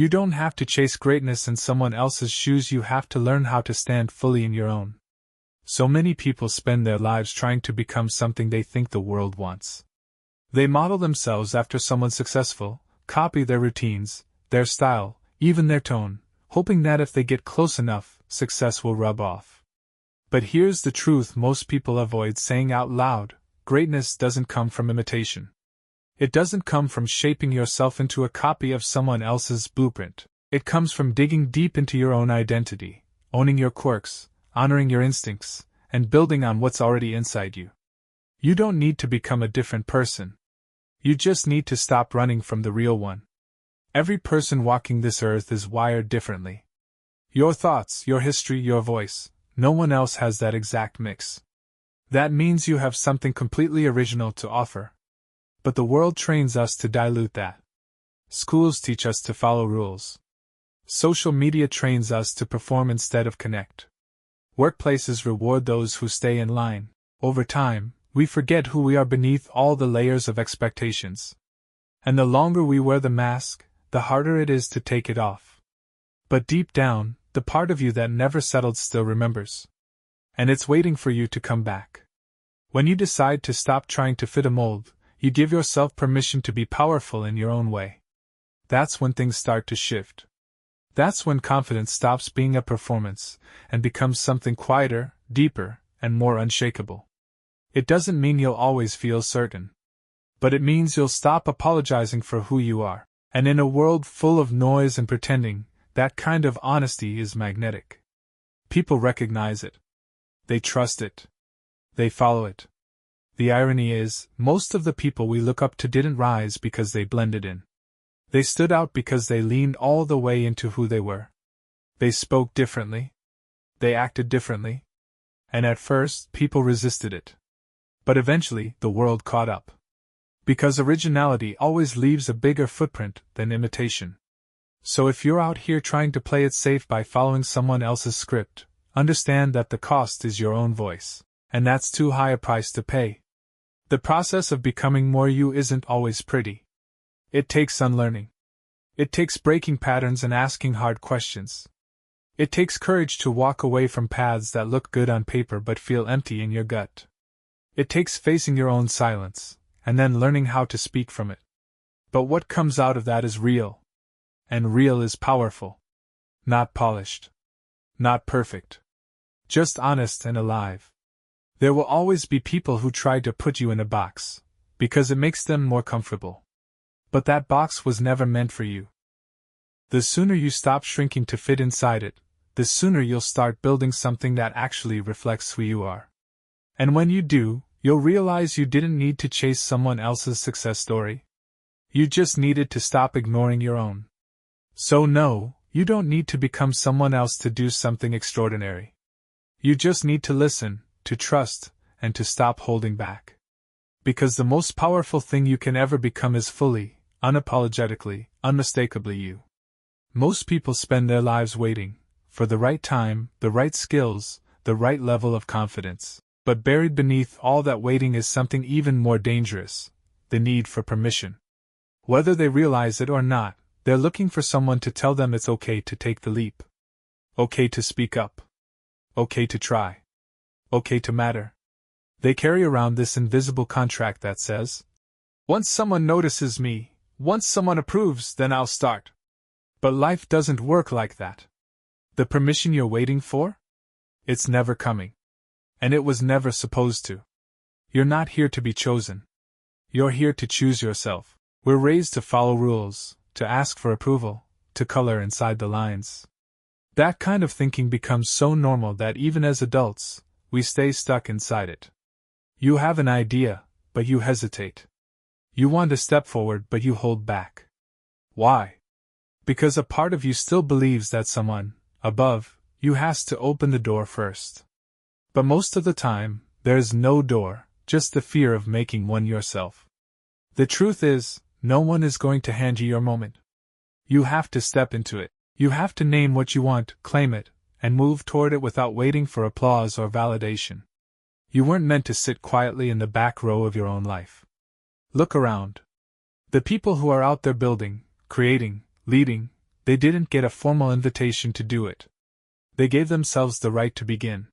You don't have to chase greatness in someone else's shoes, you have to learn how to stand fully in your own. So many people spend their lives trying to become something they think the world wants. They model themselves after someone successful, copy their routines, their style, even their tone, hoping that if they get close enough, success will rub off. But here's the truth most people avoid saying out loud: greatness doesn't come from imitation. It doesn't come from shaping yourself into a copy of someone else's blueprint. It comes from digging deep into your own identity, owning your quirks, honoring your instincts, and building on what's already inside you. You don't need to become a different person. You just need to stop running from the real one. Every person walking this earth is wired differently. Your thoughts, your history, your voice, no one else has that exact mix. That means you have something completely original to offer. But the world trains us to dilute that. Schools teach us to follow rules. Social media trains us to perform instead of connect. Workplaces reward those who stay in line. Over time, we forget who we are beneath all the layers of expectations. And the longer we wear the mask, the harder it is to take it off. But deep down, the part of you that never settled still remembers. And it's waiting for you to come back. When you decide to stop trying to fit a mold, you give yourself permission to be powerful in your own way. That's when things start to shift. That's when confidence stops being a performance and becomes something quieter, deeper, and more unshakable. It doesn't mean you'll always feel certain. But it means you'll stop apologizing for who you are. And in a world full of noise and pretending, that kind of honesty is magnetic. People recognize it. They trust it. They follow it. The irony is, most of the people we look up to didn't rise because they blended in. They stood out because they leaned all the way into who they were. They spoke differently. They acted differently. And at first, people resisted it. But eventually, the world caught up. Because originality always leaves a bigger footprint than imitation. So if you're out here trying to play it safe by following someone else's script, understand that the cost is your own voice. And that's too high a price to pay. The process of becoming more you isn't always pretty. It takes unlearning. It takes breaking patterns and asking hard questions. It takes courage to walk away from paths that look good on paper but feel empty in your gut. It takes facing your own silence, and then learning how to speak from it. But what comes out of that is real. And real is powerful. Not polished. Not perfect. Just honest and alive. There will always be people who try to put you in a box, because it makes them more comfortable. But that box was never meant for you. The sooner you stop shrinking to fit inside it, the sooner you'll start building something that actually reflects who you are. And when you do, you'll realize you didn't need to chase someone else's success story. You just needed to stop ignoring your own. So no, you don't need to become someone else to do something extraordinary. You just need to listen, to trust, and to stop holding back. Because the most powerful thing you can ever become is fully, unapologetically, unmistakably you. Most people spend their lives waiting for the right time, the right skills, the right level of confidence. But buried beneath all that waiting is something even more dangerous: the need for permission. Whether they realize it or not, they're looking for someone to tell them it's okay to take the leap. Okay to speak up. Okay to try. Okay to matter. They carry around this invisible contract that says, once someone notices me, once someone approves, then I'll start. But life doesn't work like that. The permission you're waiting for? It's never coming. And it was never supposed to. You're not here to be chosen. You're here to choose yourself. We're raised to follow rules, to ask for approval, to color inside the lines. That kind of thinking becomes so normal that even as adults, we stay stuck inside it. You have an idea, but you hesitate. You want to step forward, but you hold back. Why? Because a part of you still believes that someone, above, you has to open the door first. But most of the time, there's no door, just the fear of making one yourself. The truth is, no one is going to hand you your moment. You have to step into it. You have to name what you want, claim it, and move toward it without waiting for applause or validation. You weren't meant to sit quietly in the back row of your own life. Look around. The people who are out there building, creating, leading, They didn't get a formal invitation to do it. They gave themselves the right to begin.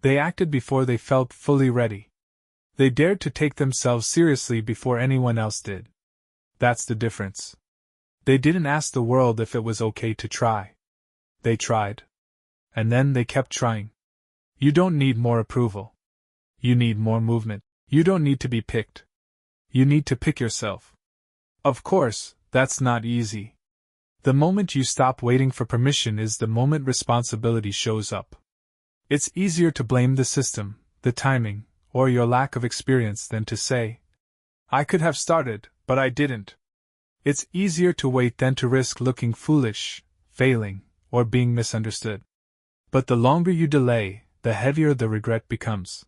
They acted before they felt fully ready. They dared to take themselves seriously before anyone else did. That's the difference. They didn't ask the world if it was okay to try. They tried. And then they kept trying. You don't need more approval. You need more movement. You don't need to be picked. You need to pick yourself. Of course, that's not easy. The moment you stop waiting for permission is the moment responsibility shows up. It's easier to blame the system, the timing, or your lack of experience than to say, I could have started, but I didn't. It's easier to wait than to risk looking foolish, failing, or being misunderstood. But the longer you delay, the heavier the regret becomes.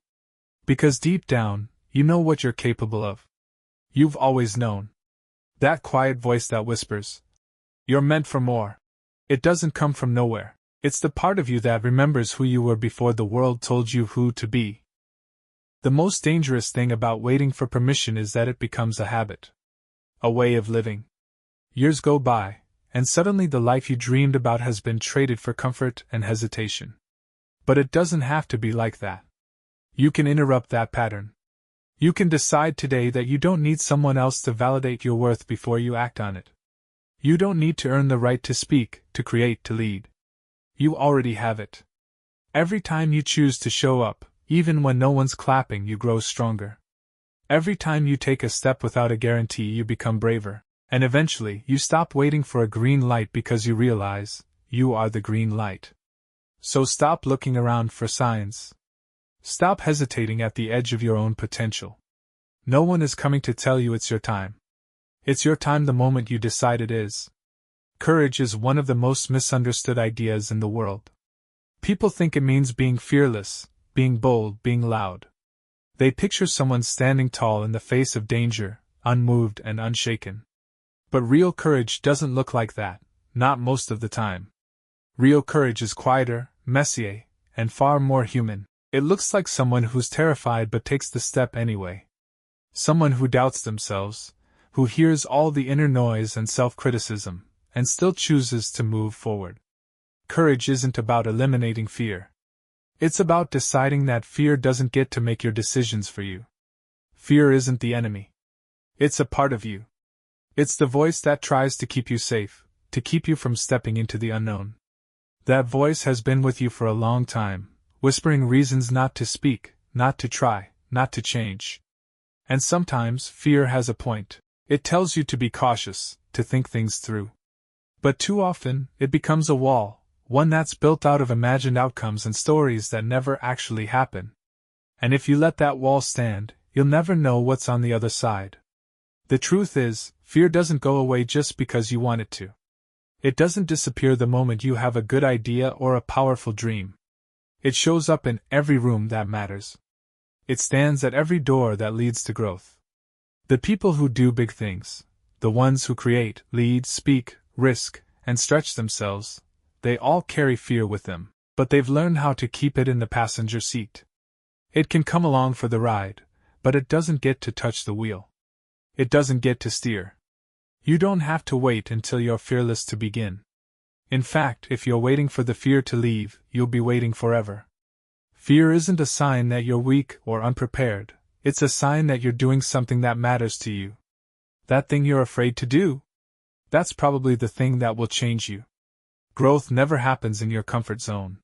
Because deep down, you know what you're capable of. You've always known. That quiet voice that whispers, you're meant for more. It doesn't come from nowhere. It's the part of you that remembers who you were before the world told you who to be. The most dangerous thing about waiting for permission is that it becomes a habit. A way of living. Years go by, and suddenly the life you dreamed about has been traded for comfort and hesitation. But it doesn't have to be like that. You can interrupt that pattern. You can decide today that you don't need someone else to validate your worth before you act on it. You don't need to earn the right to speak, to create, to lead. You already have it. Every time you choose to show up, even when no one's clapping, you grow stronger. Every time you take a step without a guarantee, you become braver. And eventually, you stop waiting for a green light because you realize, you are the green light. So stop looking around for signs. Stop hesitating at the edge of your own potential. No one is coming to tell you it's your time. It's your time the moment you decide it is. Courage is one of the most misunderstood ideas in the world. People think it means being fearless, being bold, being loud. They picture someone standing tall in the face of danger, unmoved and unshaken. But real courage doesn't look like that, not most of the time. Real courage is quieter, messier, and far more human. It looks like someone who's terrified but takes the step anyway. Someone who doubts themselves, who hears all the inner noise and self-criticism, and still chooses to move forward. Courage isn't about eliminating fear. It's about deciding that fear doesn't get to make your decisions for you. Fear isn't the enemy. It's a part of you. It's the voice that tries to keep you safe, to keep you from stepping into the unknown. That voice has been with you for a long time, whispering reasons not to speak, not to try, not to change. And sometimes fear has a point. It tells you to be cautious, to think things through. But too often, it becomes a wall, one that's built out of imagined outcomes and stories that never actually happen. And if you let that wall stand, you'll never know what's on the other side. The truth is, fear doesn't go away just because you want it to. It doesn't disappear the moment you have a good idea or a powerful dream. It shows up in every room that matters. It stands at every door that leads to growth. The people who do big things, the ones who create, lead, speak, risk, and stretch themselves, they all carry fear with them, but they've learned how to keep it in the passenger seat. It can come along for the ride, but it doesn't get to touch the wheel. It doesn't get to steer. You don't have to wait until you're fearless to begin. In fact, if you're waiting for the fear to leave, you'll be waiting forever. Fear isn't a sign that you're weak or unprepared. It's a sign that you're doing something that matters to you. That thing you're afraid to do? That's probably the thing that will change you. Growth never happens in your comfort zone.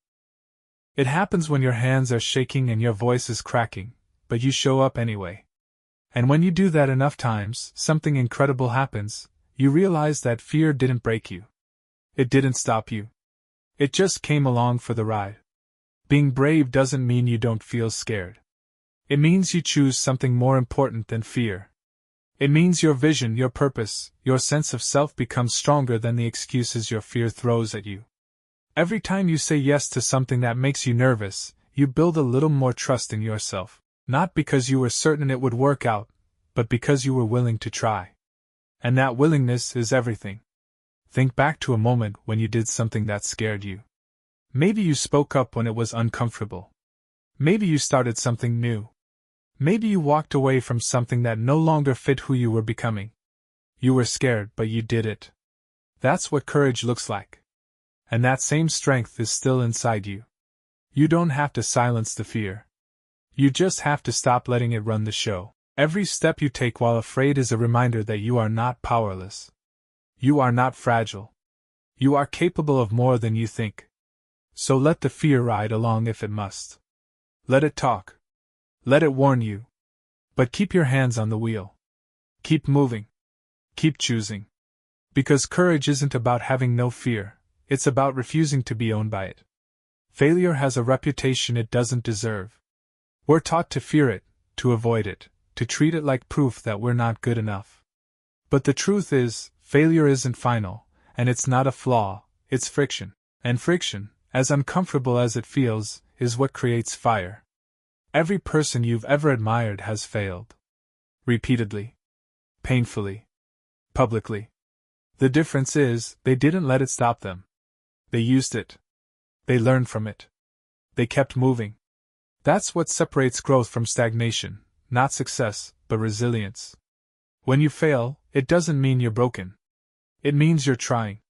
It happens when your hands are shaking and your voice is cracking, but you show up anyway. And when you do that enough times, something incredible happens. You realize that fear didn't break you. It didn't stop you. It just came along for the ride. Being brave doesn't mean you don't feel scared. It means you choose something more important than fear. It means your vision, your purpose, your sense of self becomes stronger than the excuses your fear throws at you. Every time you say yes to something that makes you nervous, you build a little more trust in yourself, not because you were certain it would work out, but because you were willing to try. And that willingness is everything. Think back to a moment when you did something that scared you. Maybe you spoke up when it was uncomfortable. Maybe you started something new. Maybe you walked away from something that no longer fit who you were becoming. You were scared, but you did it. That's what courage looks like. And that same strength is still inside you. You don't have to silence the fear. You just have to stop letting it run the show. Every step you take while afraid is a reminder that you are not powerless. You are not fragile. You are capable of more than you think. So let the fear ride along if it must. Let it talk. Let it warn you. But keep your hands on the wheel. Keep moving. Keep choosing. Because courage isn't about having no fear, it's about refusing to be owned by it. Failure has a reputation it doesn't deserve. We're taught to fear it, to avoid it, to treat it like proof that we're not good enough. But the truth is, failure isn't final, and it's not a flaw, it's friction. And friction, as uncomfortable as it feels, is what creates fire. Every person you've ever admired has failed. Repeatedly. Painfully. Publicly. The difference is, they didn't let it stop them. They used it. They learned from it. They kept moving. That's what separates growth from stagnation, not success, but resilience. When you fail, it doesn't mean you're broken. It means you're trying.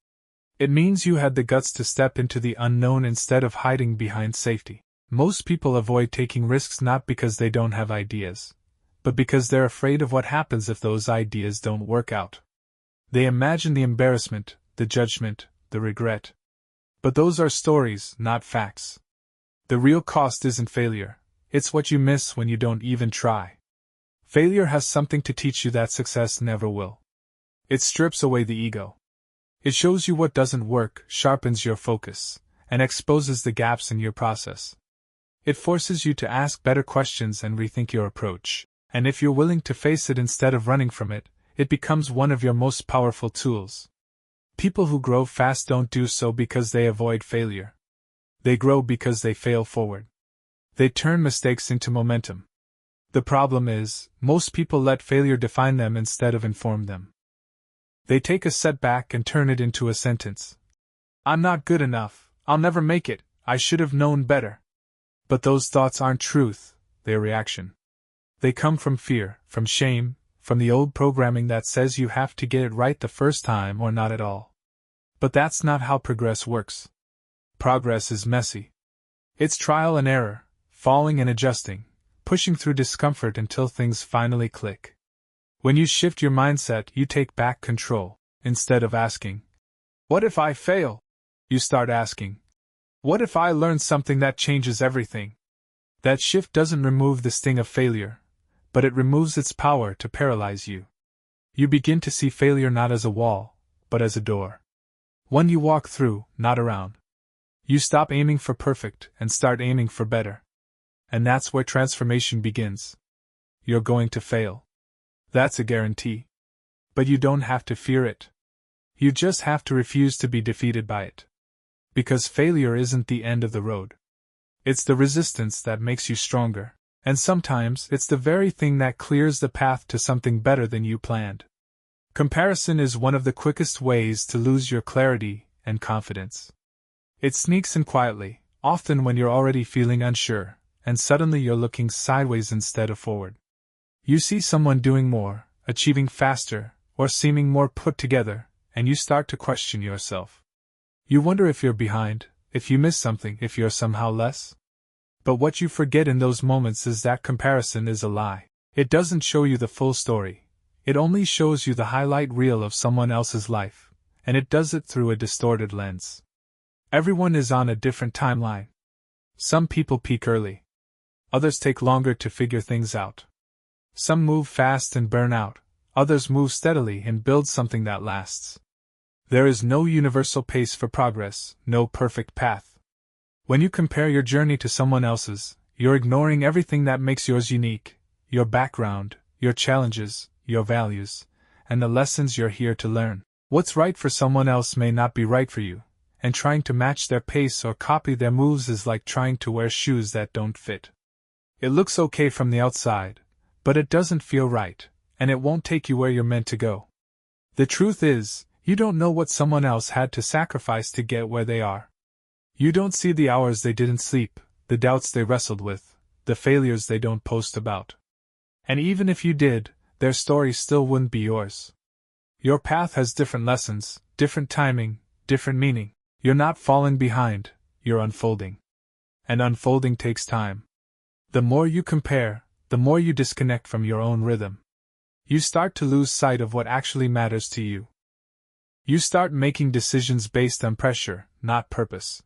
It means you had the guts to step into the unknown instead of hiding behind safety. Most people avoid taking risks not because they don't have ideas, but because they're afraid of what happens if those ideas don't work out. They imagine the embarrassment, the judgment, the regret. But those are stories, not facts. The real cost isn't failure, it's what you miss when you don't even try. Failure has something to teach you that success never will. It strips away the ego. It shows you what doesn't work, sharpens your focus, and exposes the gaps in your process. It forces you to ask better questions and rethink your approach, and if you're willing to face it instead of running from it, it becomes one of your most powerful tools. People who grow fast don't do so because they avoid failure. They grow because they fail forward. They turn mistakes into momentum. The problem is, most people let failure define them instead of inform them. They take a setback and turn it into a sentence. I'm not good enough, I'll never make it, I should have known better. But those thoughts aren't truth, they're reaction. They come from fear, from shame, from the old programming that says you have to get it right the first time or not at all. But that's not how progress works. Progress is messy. It's trial and error, falling and adjusting, pushing through discomfort until things finally click. When you shift your mindset, you take back control. Instead of asking, "What if I fail?" you start asking, "What if I learn something that changes everything?" That shift doesn't remove the sting of failure, but it removes its power to paralyze you. You begin to see failure not as a wall, but as a door. One you walk through, not around. You stop aiming for perfect and start aiming for better. And that's where transformation begins. You're going to fail. That's a guarantee. But you don't have to fear it. You just have to refuse to be defeated by it. Because failure isn't the end of the road. It's the resistance that makes you stronger. And sometimes it's the very thing that clears the path to something better than you planned. Comparison is one of the quickest ways to lose your clarity and confidence. It sneaks in quietly, often when you're already feeling unsure, and suddenly you're looking sideways instead of forward. You see someone doing more, achieving faster, or seeming more put together, and you start to question yourself. You wonder if you're behind, if you miss something, if you're somehow less. But what you forget in those moments is that comparison is a lie. It doesn't show you the full story. It only shows you the highlight reel of someone else's life, and it does it through a distorted lens. Everyone is on a different timeline. Some people peak early. Others take longer to figure things out. Some move fast and burn out. Others move steadily and build something that lasts. There is no universal pace for progress, no perfect path. When you compare your journey to someone else's, you're ignoring everything that makes yours unique, your background, your challenges, your values, and the lessons you're here to learn. What's right for someone else may not be right for you, and trying to match their pace or copy their moves is like trying to wear shoes that don't fit. It looks okay from the outside, but it doesn't feel right, and it won't take you where you're meant to go. The truth is, you don't know what someone else had to sacrifice to get where they are. You don't see the hours they didn't sleep, the doubts they wrestled with, the failures they don't post about. And even if you did, their story still wouldn't be yours. Your path has different lessons, different timing, different meaning. You're not falling behind, you're unfolding. And unfolding takes time. The more you compare, the more you disconnect from your own rhythm. You start to lose sight of what actually matters to you. You start making decisions based on pressure, not purpose.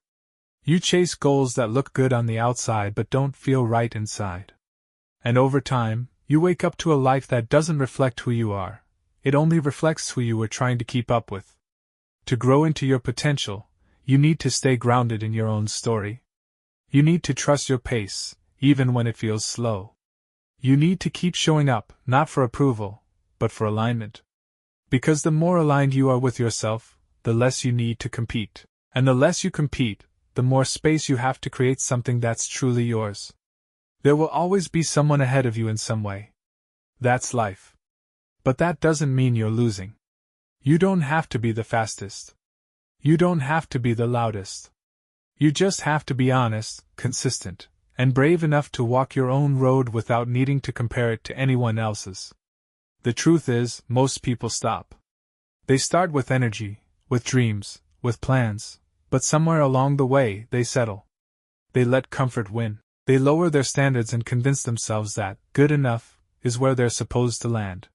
You chase goals that look good on the outside but don't feel right inside. And over time, you wake up to a life that doesn't reflect who you are. It only reflects who you were trying to keep up with. To grow into your potential, you need to stay grounded in your own story. You need to trust your pace, even when it feels slow. You need to keep showing up, not for approval, but for alignment. Because the more aligned you are with yourself, the less you need to compete. And the less you compete, the more space you have to create something that's truly yours. There will always be someone ahead of you in some way. That's life. But that doesn't mean you're losing. You don't have to be the fastest. You don't have to be the loudest. You just have to be honest, consistent, and brave enough to walk your own road without needing to compare it to anyone else's. The truth is, most people stop. They start with energy, with dreams, with plans, but somewhere along the way, they settle. They let comfort win. They lower their standards and convince themselves that good enough is where they're supposed to land.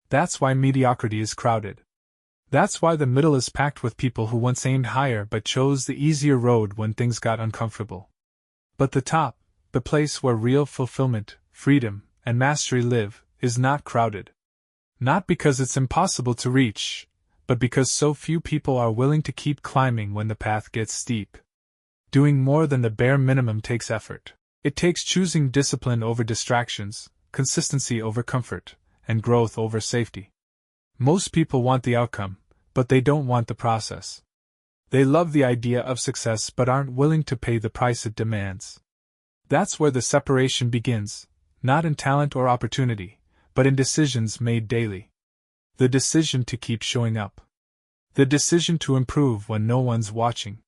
That's why mediocrity is crowded. That's why the middle is packed with people who once aimed higher but chose the easier road when things got uncomfortable. But the top, the place where real fulfillment, freedom, and mastery live, is not crowded. Not because it's impossible to reach, but because so few people are willing to keep climbing when the path gets steep. Doing more than the bare minimum takes effort. It takes choosing discipline over distractions, consistency over comfort, and growth over safety. Most people want the outcome, but they don't want the process. They love the idea of success but aren't willing to pay the price it demands. That's where the separation begins, not in talent or opportunity, but in decisions made daily. The decision to keep showing up. The decision to improve when no one's watching.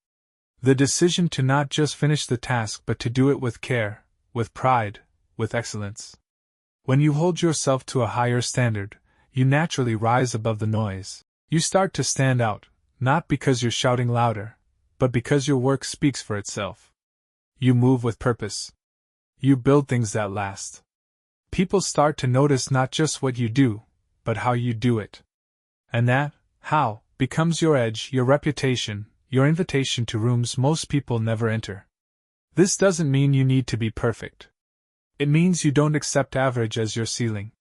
The decision to not just finish the task but to do it with care, with pride, with excellence. When you hold yourself to a higher standard, you naturally rise above the noise. You start to stand out, not because you're shouting louder, but because your work speaks for itself. You move with purpose. You build things that last. People start to notice not just what you do, but how you do it. And that, how, becomes your edge, your reputation, your invitation to rooms most people never enter. This doesn't mean you need to be perfect. It means you don't accept average as your ceiling.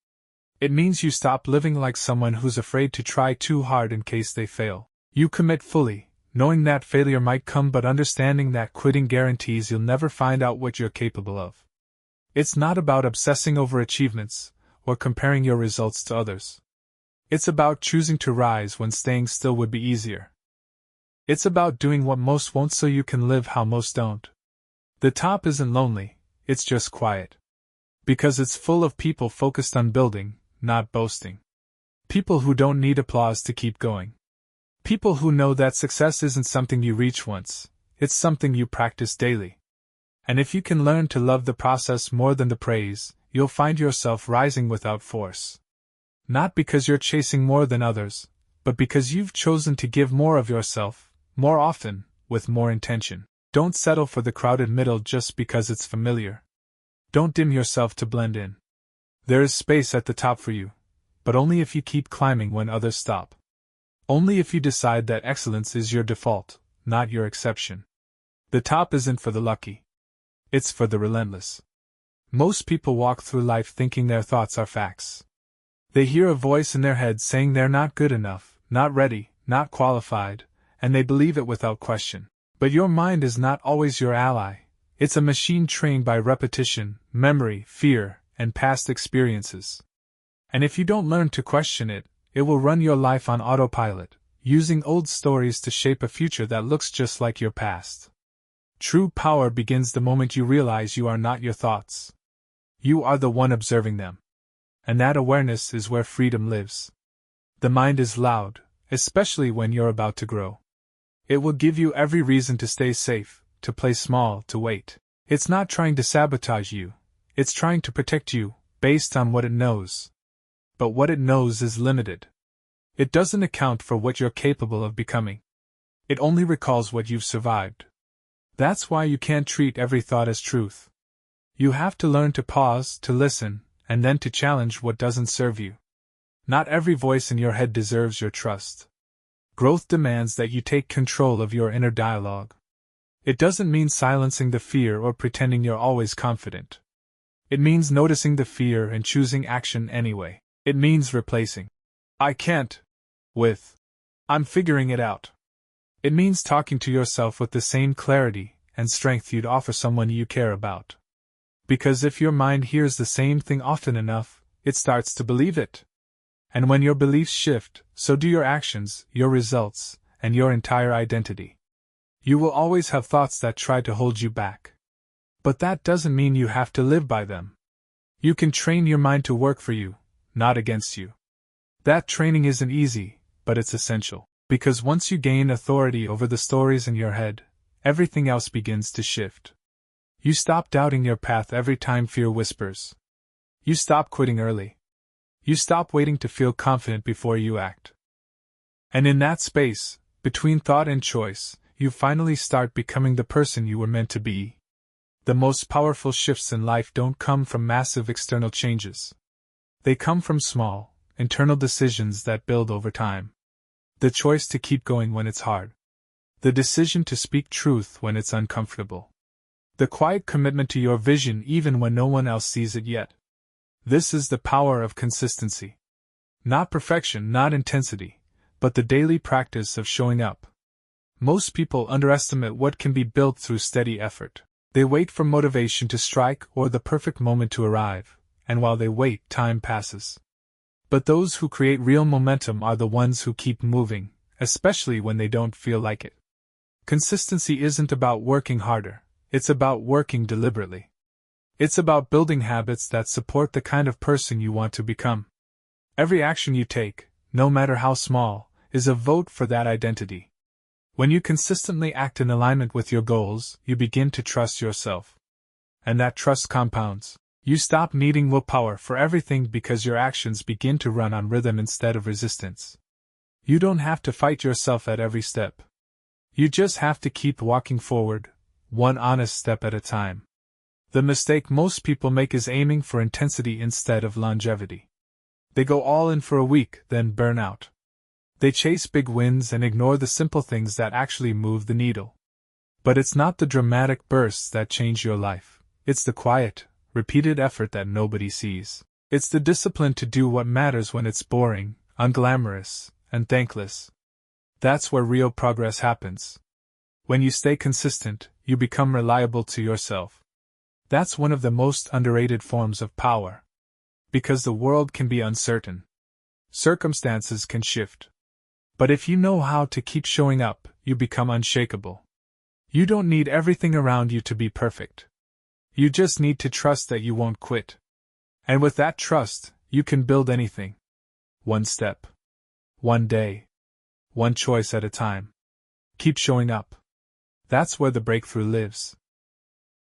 It means you stop living like someone who's afraid to try too hard in case they fail. You commit fully, knowing that failure might come but understanding that quitting guarantees you'll never find out what you're capable of. It's not about obsessing over achievements, or comparing your results to others. It's about choosing to rise when staying still would be easier. It's about doing what most won't so you can live how most don't. The top isn't lonely, it's just quiet. Because it's full of people focused on building, not boasting. People who don't need applause to keep going. People who know that success isn't something you reach once, it's something you practice daily. And if you can learn to love the process more than the praise, you'll find yourself rising without force. Not because you're chasing more than others, but because you've chosen to give more of yourself, more often, with more intention. Don't settle for the crowded middle just because it's familiar. Don't dim yourself to blend in. There is space at the top for you, but only if you keep climbing when others stop. Only if you decide that excellence is your default, not your exception. The top isn't for the lucky. It's for the relentless. Most people walk through life thinking their thoughts are facts. They hear a voice in their head saying they're not good enough, not ready, not qualified, and they believe it without question. But your mind is not always your ally. It's a machine trained by repetition, memory, fear, and past experiences. And if you don't learn to question it, it will run your life on autopilot, using old stories to shape a future that looks just like your past. True power begins the moment you realize you are not your thoughts. You are the one observing them. And that awareness is where freedom lives. The mind is loud, especially when you're about to grow. It will give you every reason to stay safe, to play small, to wait. It's not trying to sabotage you. It's trying to protect you, based on what it knows. But what it knows is limited. It doesn't account for what you're capable of becoming. It only recalls what you've survived. That's why you can't treat every thought as truth. You have to learn to pause, to listen, and then to challenge what doesn't serve you. Not every voice in your head deserves your trust. Growth demands that you take control of your inner dialogue. It doesn't mean silencing the fear or pretending you're always confident. It means noticing the fear and choosing action anyway. It means replacing "I can't" with "I'm figuring it out." It means talking to yourself with the same clarity and strength you'd offer someone you care about. Because if your mind hears the same thing often enough, it starts to believe it. And when your beliefs shift, so do your actions, your results, and your entire identity. You will always have thoughts that try to hold you back. But that doesn't mean you have to live by them. You can train your mind to work for you, not against you. That training isn't easy, but it's essential. Because once you gain authority over the stories in your head, everything else begins to shift. You stop doubting your path every time fear whispers. You stop quitting early. You stop waiting to feel confident before you act. And in that space, between thought and choice, you finally start becoming the person you were meant to be. The most powerful shifts in life don't come from massive external changes. They come from small, internal decisions that build over time. The choice to keep going when it's hard. The decision to speak truth when it's uncomfortable. The quiet commitment to your vision even when no one else sees it yet. This is the power of consistency. Not perfection, not intensity, but the daily practice of showing up. Most people underestimate what can be built through steady effort. They wait for motivation to strike or the perfect moment to arrive, and while they wait, time passes. But those who create real momentum are the ones who keep moving, especially when they don't feel like it. Consistency isn't about working harder, it's about working deliberately. It's about building habits that support the kind of person you want to become. Every action you take, no matter how small, is a vote for that identity. When you consistently act in alignment with your goals, you begin to trust yourself. And that trust compounds. You stop needing willpower for everything because your actions begin to run on rhythm instead of resistance. You don't have to fight yourself at every step. You just have to keep walking forward, one honest step at a time. The mistake most people make is aiming for intensity instead of longevity. They go all in for a week, then burn out. They chase big wins and ignore the simple things that actually move the needle. But it's not the dramatic bursts that change your life. It's the quiet, repeated effort that nobody sees. It's the discipline to do what matters when it's boring, unglamorous, and thankless. That's where real progress happens. When you stay consistent, you become reliable to yourself. That's one of the most underrated forms of power. Because the world can be uncertain. Circumstances can shift. But if you know how to keep showing up, you become unshakable. You don't need everything around you to be perfect. You just need to trust that you won't quit. And with that trust, you can build anything. One step. One day. One choice at a time. Keep showing up. That's where the breakthrough lives.